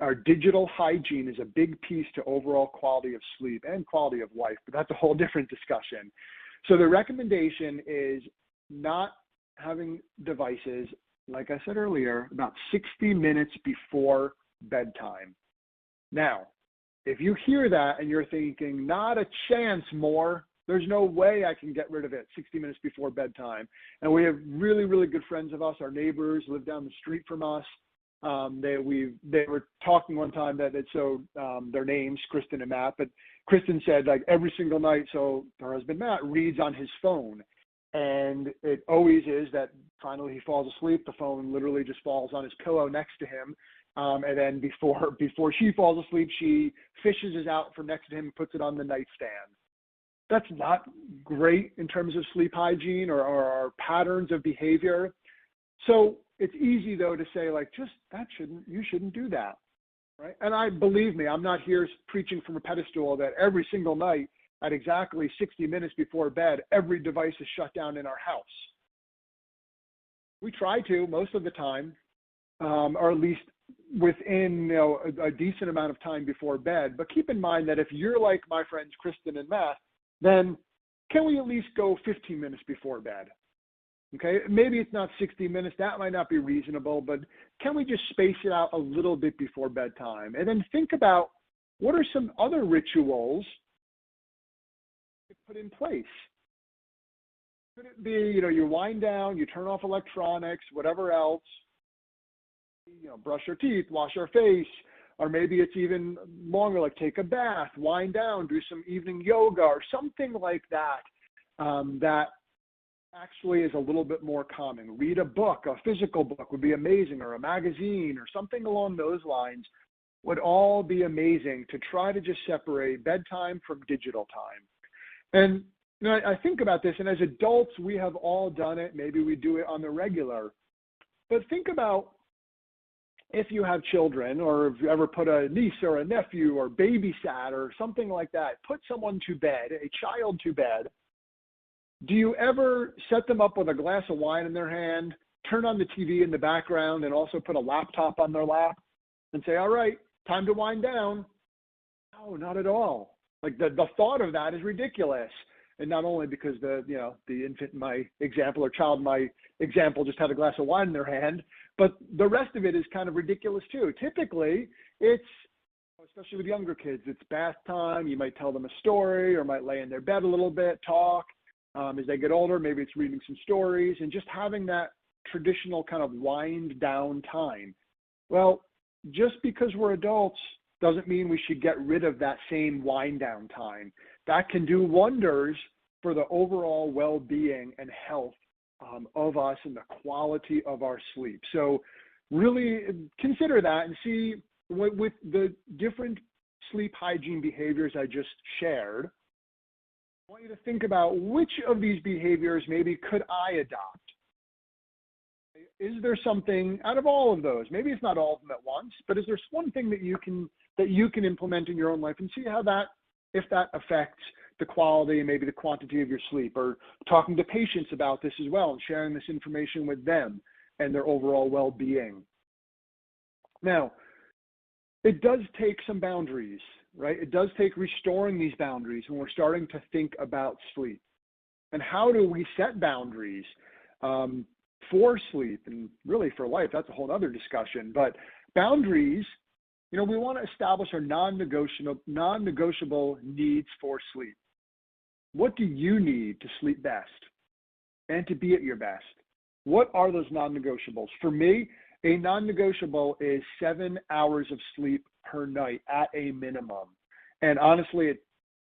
our digital hygiene is a big piece to overall quality of sleep and quality of life, but that's a whole different discussion. So the recommendation is not having devices, like I said earlier, about 60 minutes before bedtime. Now, if you hear that and you're thinking, not a chance, Mohr, there's no way I can get rid of it 60 minutes before bedtime. And we have really, really good friends of us, our neighbors live down the street from us. They were talking one time that their names, Kristen and Matt, but Kristen said like every single night, so her husband Matt reads on his phone. And it always is that finally he falls asleep, the phone literally just falls on his pillow next to him. And then before she falls asleep, she fishes it out from next to him and puts it on the nightstand. That's not great in terms of sleep hygiene or our patterns of behavior. So it's easy though to say like, you shouldn't do that, right? And believe me, I'm not here preaching from a pedestal that every single night at exactly 60 minutes before bed, every device is shut down in our house. We try to most of the time, or at least within a decent amount of time before bed. But keep in mind that if you're like my friends Kristen and Matt, then can we at least go 15 minutes before bed? Okay, maybe it's not 60 minutes, that might not be reasonable, but can we just space it out a little bit before bedtime? And then think about what are some other rituals you put in place? Could it be, you wind down, you turn off electronics, whatever else, brush your teeth, wash your face, or maybe it's even longer, like take a bath, wind down, do some evening yoga or something like that, that actually is a little bit more common. Read a book, a physical book would be amazing, or a magazine or something along those lines would all be amazing to try to just separate bedtime from digital time. And I think about this, and as adults, we have all done it. Maybe we do it on the regular. But think about if you have children, or if you ever put a niece or a nephew or babysat or something like that, put someone to bed, a child to bed. Do you ever set them up with a glass of wine in their hand, turn on the TV in the background, and also put a laptop on their lap and say, all right, time to wind down? No, not at all. Like the thought of that is ridiculous. And not only because the infant in my example or child in my example just had a glass of wine in their hand, but the rest of it is kind of ridiculous too. Typically, it's, especially with younger kids, it's bath time. You might tell them a story or might lay in their bed a little bit, talk. As they get older, maybe it's reading some stories and just having that traditional kind of wind down time. Well, just because we're adults doesn't mean we should get rid of that same wind down time. That can do wonders for the overall well-being and health of us and the quality of our sleep. So really consider that and see with the different sleep hygiene behaviors I just shared, I want you to think about which of these behaviors maybe could I adopt? Is there something out of all of those? Maybe it's not all of them at once, but is there one thing that you can implement in your own life and see how that, if that affects the quality and maybe the quantity of your sleep, or talking to patients about this as well and sharing this information with them and their overall well-being. Now, it does take some boundaries, right? It does take restoring these boundaries when we're starting to think about sleep. And how do we set boundaries for sleep and really for life? That's a whole other discussion. But boundaries, we want to establish our non-negotiable needs for sleep. What do you need to sleep best and to be at your best? What are those non-negotiables? For me, a non-negotiable is 7 hours of sleep per night at a minimum. And honestly,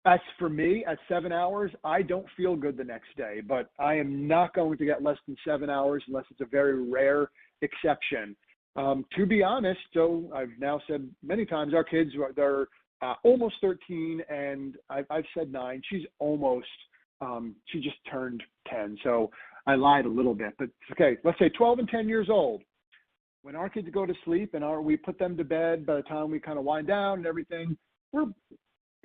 that's for me at 7 hours, I don't feel good the next day, but I am not going to get less than 7 hours unless it's a very rare exception. To be honest, so I've now said many times, our kids, they're almost 13, and I've said 9. She's almost, she just turned 10, so I lied a little bit. But okay, let's say 12 and 10 years old. When our kids go to sleep and we put them to bed, by the time we kind of wind down and everything, we're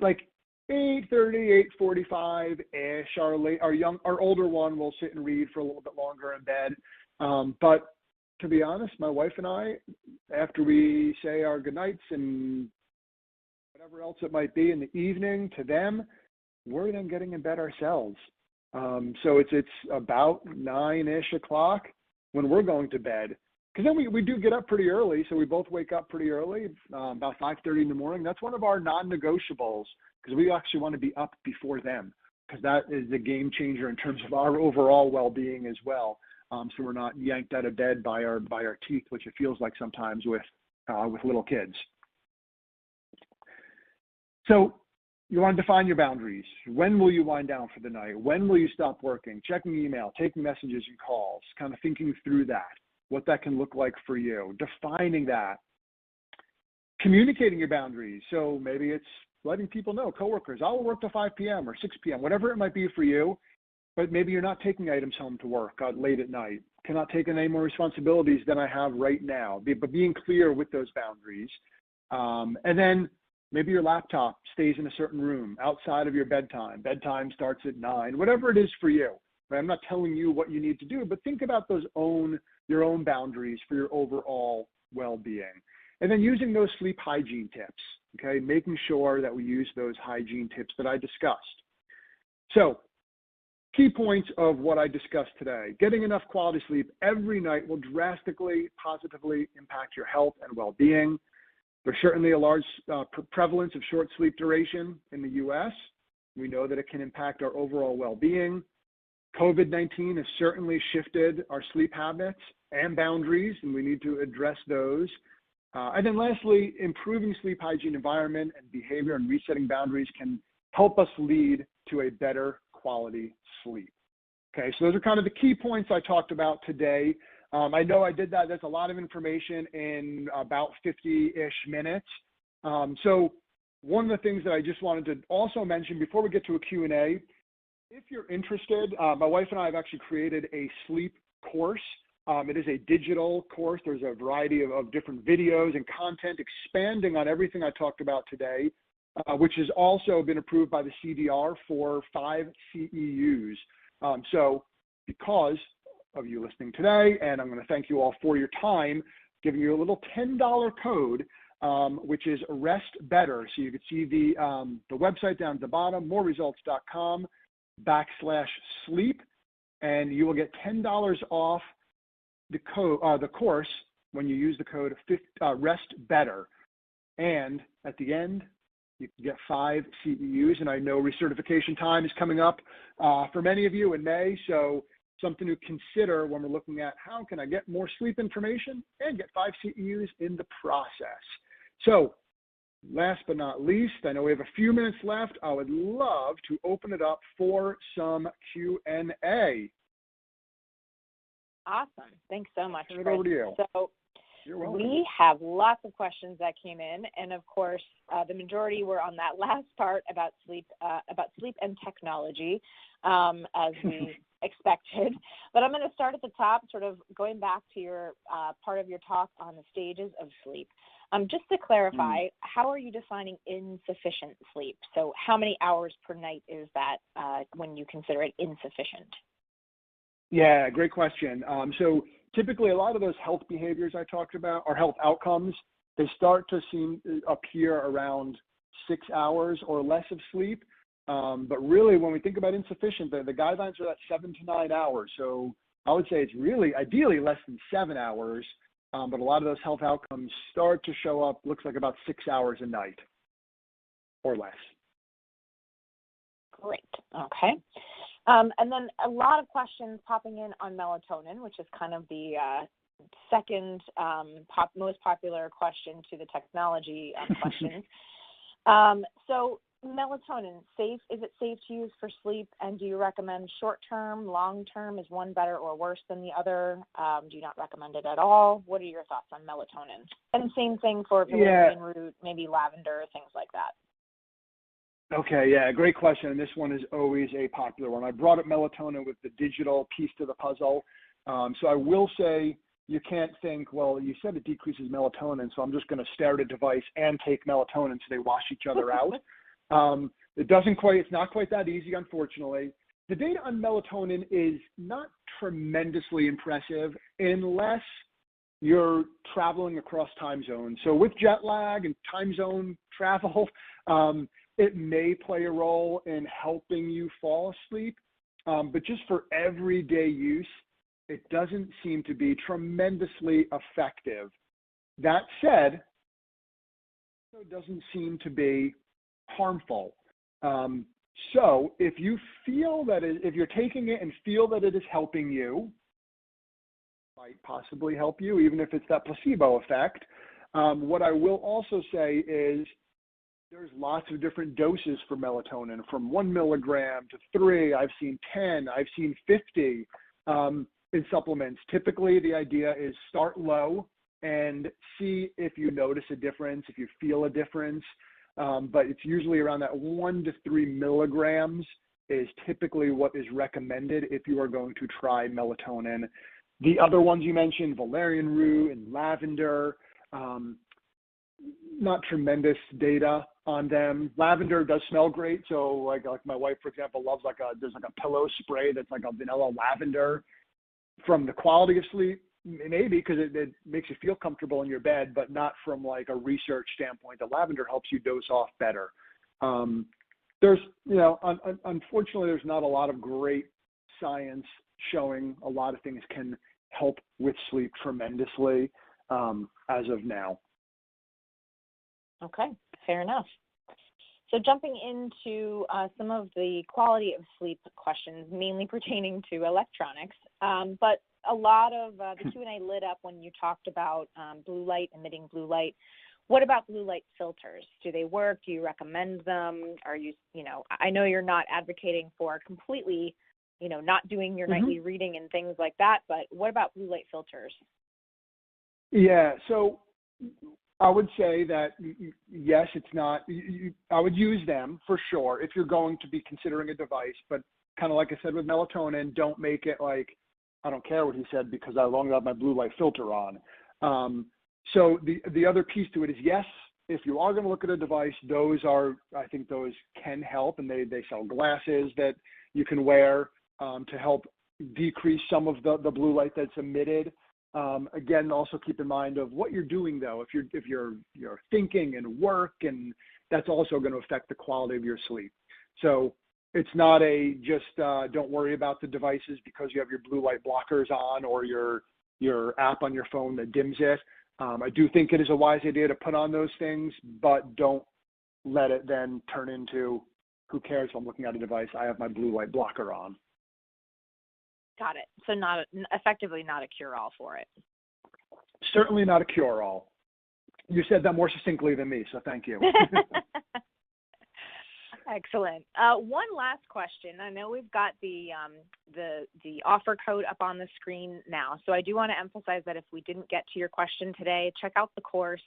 like 8:30, 8:45-ish. Our older one will sit and read for a little bit longer in bed. But to be honest, my wife and I, after we say our goodnights and whatever else it might be in the evening to them, we're then getting in bed ourselves. So it's about 9-ish o'clock when we're going to bed. Because then we do get up pretty early, so we both wake up pretty early, about 5:30 in the morning. That's one of our non-negotiables, because we actually want to be up before them, because that is a game changer in terms of our overall well-being as well. So we're not yanked out of bed by our teeth, which it feels like sometimes with little kids. So you want to define your boundaries. When will you wind down for the night? When will you stop working? Checking email, taking messages and calls, kind of thinking through that, what that can look like for you, defining that, communicating your boundaries. So maybe it's letting people know, coworkers, I will work till 5 p.m. or 6 p.m., whatever it might be for you, but maybe you're not taking items home to work late at night, cannot take on any more responsibilities than I have right now, but being clear with those boundaries. And then maybe your laptop stays in a certain room outside of your bedtime. Bedtime starts at 9, whatever it is for you. Right? I'm not telling you what you need to do, but think about your own boundaries for your overall well-being. And then using those sleep hygiene tips, okay, making sure that we use those hygiene tips that I discussed. So, key points of what I discussed today. Getting enough quality sleep every night will drastically, positively impact your health and well-being. There's certainly a large prevalence of short sleep duration in the U.S. We know that it can impact our overall well-being. COVID-19 has certainly shifted our sleep habits and boundaries, and we need to address those. And then lastly, improving sleep hygiene environment and behavior and resetting boundaries can help us lead to a better quality sleep. Okay, so those are kind of the key points I talked about today. I know I did that. That's a lot of information in about 50-ish minutes. So one of the things that I just wanted to also mention before we get to a Q&A, if you're interested, my wife and I have actually created a sleep course. It is a digital course. There's a variety of different videos and content expanding on everything I talked about today, which has also been approved by the CDR for 5 CEUs. So because of you listening today, and I'm going to thank you all for your time, giving you a little $10 code, which is Rest Better. So you can see the website down at the bottom, moreresults.com/sleep, and you will get $10 off the course when you use the code Rest Better. And at the end, you can get 5 CEUs, and I know recertification time is coming up for many of you in May, so something to consider when we're looking at how can I get more sleep information and get 5 CEUs in the process. So last but not least, I know we have a few minutes left. I would love to open it up for some Q&A. Awesome. Thanks so much, Turn it Chris. over to you. So You're welcome. we have lots of questions that came in, and of course, the majority were on that last part about sleep and technology, as we expected. But I'm going to start at the top, sort of going back to your part of your talk on the stages of sleep. Just to clarify, how are you defining insufficient sleep? So how many hours per night is that when you consider it insufficient? Yeah, great question. So typically a lot of those health behaviors I talked about, or health outcomes, they start to appear around 6 hours or less of sleep. But really, when we think about insufficient, the guidelines are at 7 to 9 hours. So I would say it's really ideally less than 7 hours. But a lot of those health outcomes start to show up, looks like about 6 hours a night or less. Great. Okay. And then a lot of questions popping in on melatonin, which is kind of the second most popular question to the technology questions. So melatonin, is it safe to use for sleep? And do you recommend short-term, long-term? Is one better or worse than the other? Do you not recommend it at all? What are your thoughts on melatonin? And same thing for valerian root, maybe lavender, things like that. Okay, yeah, great question. And this one is always a popular one. I brought up melatonin with the digital piece to the puzzle. So I will say you can't think, well, you said it decreases melatonin, so I'm just going to stare at a device and take melatonin so they wash each other out. It's not quite that easy, unfortunately. The data on melatonin is not tremendously impressive unless you're traveling across time zones. So with jet lag and time zone travel, it may play a role in helping you fall asleep, but just for everyday use, it doesn't seem to be tremendously effective. That said, it doesn't seem to be harmful. So if you feel that if you're taking it and feel that it is helping you, it might possibly help you, even if it's that placebo effect. What I will also say is there's lots of different doses for melatonin, from 1 milligram to 3. I've seen 10. I've seen 50 in supplements. Typically, the idea is start low and see if you notice a difference, if you feel a difference. But it's usually around that 1 to 3 milligrams is typically what is recommended if you are going to try melatonin. The other ones you mentioned, valerian root and lavender, not tremendous data on them. Lavender does smell great. So like my wife, for example, loves there's a pillow spray that's like a vanilla lavender. From the quality of sleep, maybe because it makes you feel comfortable in your bed, but not from like a research standpoint. The lavender helps you doze off better. There's, unfortunately, there's not a lot of great science showing a lot of things can help with sleep tremendously as of now. Okay, fair enough. So jumping into some of the quality of sleep questions, mainly pertaining to electronics, but a lot of the Q&A lit up when you talked about blue light, emitting blue light. What about blue light filters? Do they work? Do you recommend them? Are you, I know you're not advocating for completely, not doing your nightly reading and things like that. But what about blue light filters? Yeah, so I would say that, yes, it's not, I would use them for sure if you're going to be considering a device, but kind of like I said with melatonin, don't make it like, I don't care what he said because I long got my blue light filter on. So the other piece to it is, yes, if you are going to look at a device, I think those can help, and they sell glasses that you can wear to help decrease some of the blue light that's emitted. Again, also keep in mind of what you're doing though. If you're thinking and work, and that's also going to affect the quality of your sleep. So it's not just don't worry about the devices because you have your blue light blockers on or your app on your phone that dims it. I do think it is a wise idea to put on those things, but don't let it then turn into, who cares if I'm looking at a device, I have my blue light blocker on. Got it. So effectively not a cure-all for it. Certainly not a cure-all. You said that more succinctly than me, so thank you. Excellent. One last question. I know we've got the offer code up on the screen now, so I do want to emphasize that if we didn't get to your question today, check out the course.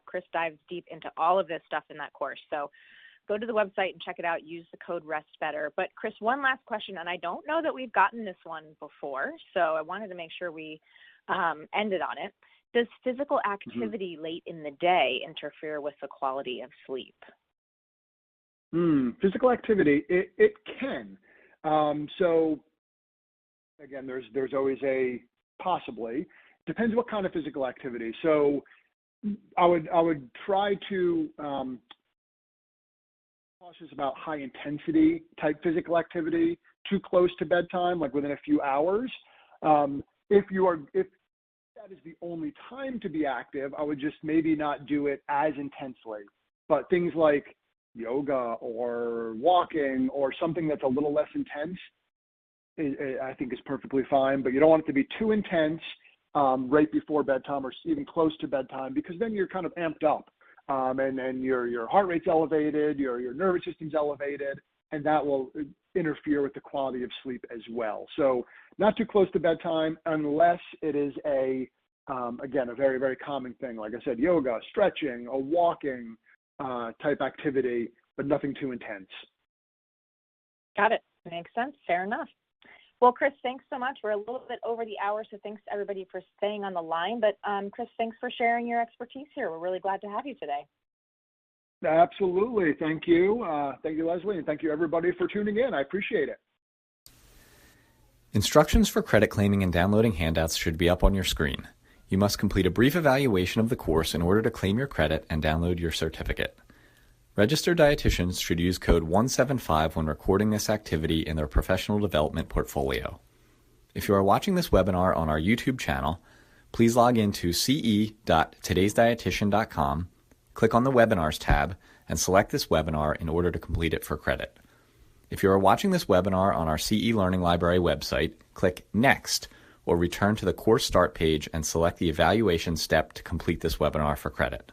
Chris dives deep into all of this stuff in that course. So go to the website and check it out. Use the code RESTBETTER. But Chris, one last question, and I don't know that we've gotten this one before, so I wanted to make sure we ended on it. Does physical activity late in the day interfere with the quality of sleep? Physical activity, it can. So again, there's always a possibly. Depends what kind of physical activity. So I would try to cautious about high intensity type physical activity too close to bedtime, like within a few hours. If that is the only time to be active, I would just maybe not do it as intensely. But things like yoga or walking or something that's a little less intense, I think is perfectly fine. But you don't want it to be too intense right before bedtime or even close to bedtime, because then you're kind of amped up. And your heart rate's elevated, your nervous system's elevated, and that will interfere with the quality of sleep as well. So not too close to bedtime unless it is again, a very, very common thing. Like I said, yoga, stretching, a walking type activity, but nothing too intense. Got it. Makes sense. Fair enough. Well, Chris, thanks so much. We're a little bit over the hour, so thanks to everybody for staying on the line. But Chris, thanks for sharing your expertise here. We're really glad to have you today. Absolutely. Thank you. Thank you, Leslie, and thank you, everybody, for tuning in. I appreciate it. Instructions for credit claiming and downloading handouts should be up on your screen. You must complete a brief evaluation of the course in order to claim your credit and download your certificate. Registered dietitians should use code 175 when recording this activity in their professional development portfolio. If you are watching this webinar on our YouTube channel, please log into ce.todaysdietitian.com, click on the Webinars tab, and select this webinar in order to complete it for credit. If you are watching this webinar on our CE Learning Library website, click Next, or return to the course start page and select the evaluation step to complete this webinar for credit.